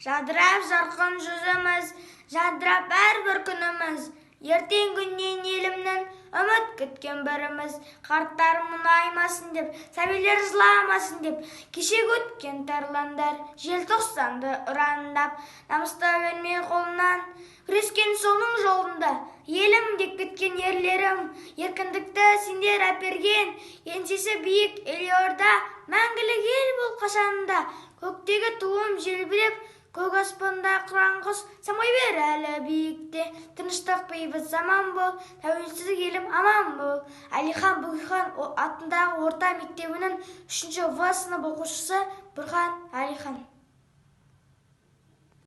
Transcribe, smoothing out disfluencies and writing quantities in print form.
Жадырап жарқын жүзіміз, жадырап әрбір күніміз. Ертең күннен елімнің үміт күткен біріміз. Қарттар мұңаймасын деп, сәбилер жыламасын деп, кешегі өткен тарландар желтоқсанды ұрандап, намысты бермей қолынан күрескен соның жолында. Елім деп кеткен ерлерім, еркіндікті сендер әперген, еңсесі биік елорда, мәңгілік ел бол қашанда. Көктегі туым желбіреп, көк аспанда қыран құс самғай бер әлі биікте. Тыныштық бейбіт заман бол, тәуелсіздік елім аман бол. Әлихан Бөкейхан атындағы орта мектебінің 3-ші В сынып оқушысы Бұрхан Әлихан.